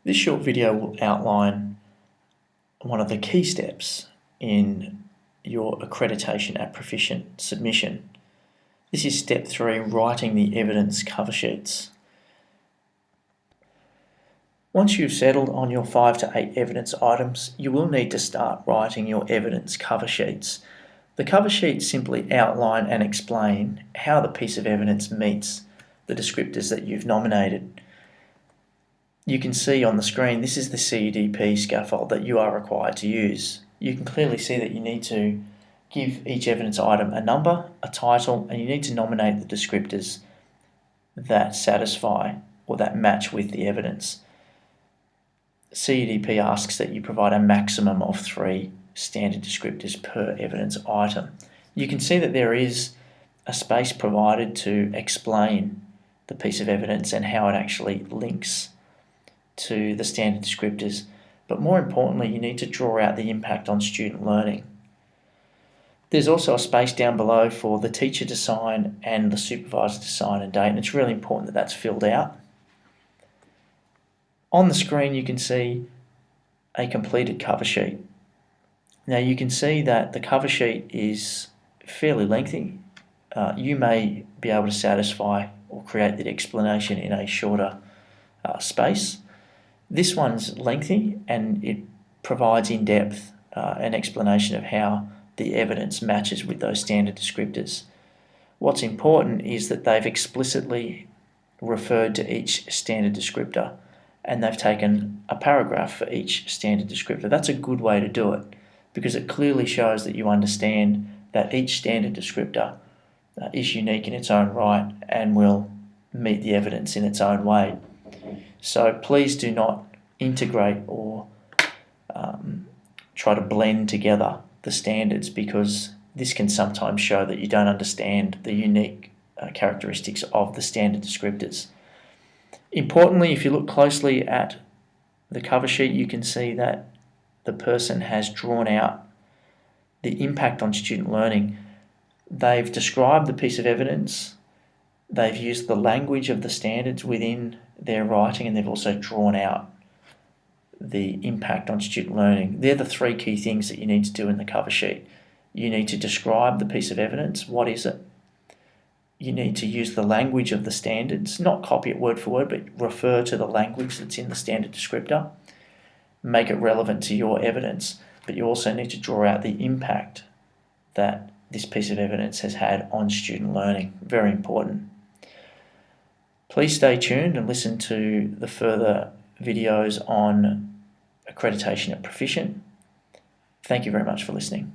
This short video will outline one of the key steps in your Accreditation at Proficient submission. This is step 3, writing the evidence cover sheets. Once you've settled on your 5 to 8 evidence items, you will need to start writing your evidence cover sheets. The cover sheets simply outline and explain how the piece of evidence meets the descriptors that you've nominated. You can see on the screen this is the CUDP scaffold that you are required to use. You can clearly see that you need to give each evidence item a number, a title, and you need to nominate the descriptors that satisfy or that match with the evidence. CUDP asks that you provide a maximum of 3 standard descriptors per evidence item. You can see that there is a space provided to explain the piece of evidence and how it actually links to the standard descriptors, but more importantly, you need to draw out the impact on student learning. There's also a space down below for the teacher to sign and the supervisor to sign and date, and it's really important that that's filled out. On the screen you can see a completed cover sheet. Now you can see that the cover sheet is fairly lengthy. You may be able to satisfy or create the explanation in a shorter space. This one's lengthy and it provides in depth an explanation of how the evidence matches with those standard descriptors. What's important is that they've explicitly referred to each standard descriptor and they've taken a paragraph for each standard descriptor. That's a good way to do it because it clearly shows that you understand that each standard descriptor is unique in its own right and will meet the evidence in its own way. So please do not integrate or try to blend together the standards, because this can sometimes show that you don't understand the unique characteristics of the standard descriptors. Importantly, if you look closely at the cover sheet, you can see that the person has drawn out the impact on student learning. They've described the piece of evidence, they've used the language of the standards within their writing, and they've also drawn out the impact on student learning. They're the 3 key things that you need to do in the cover sheet. You need to describe the piece of evidence. What is it? You need to use the language of the standards, not copy it word for word, but refer to the language that's in the standard descriptor. Make it relevant to your evidence, but you also need to draw out the impact that this piece of evidence has had on student learning. Very important. Please stay tuned and listen to the further videos on Accreditation at Proficient. Thank you very much for listening.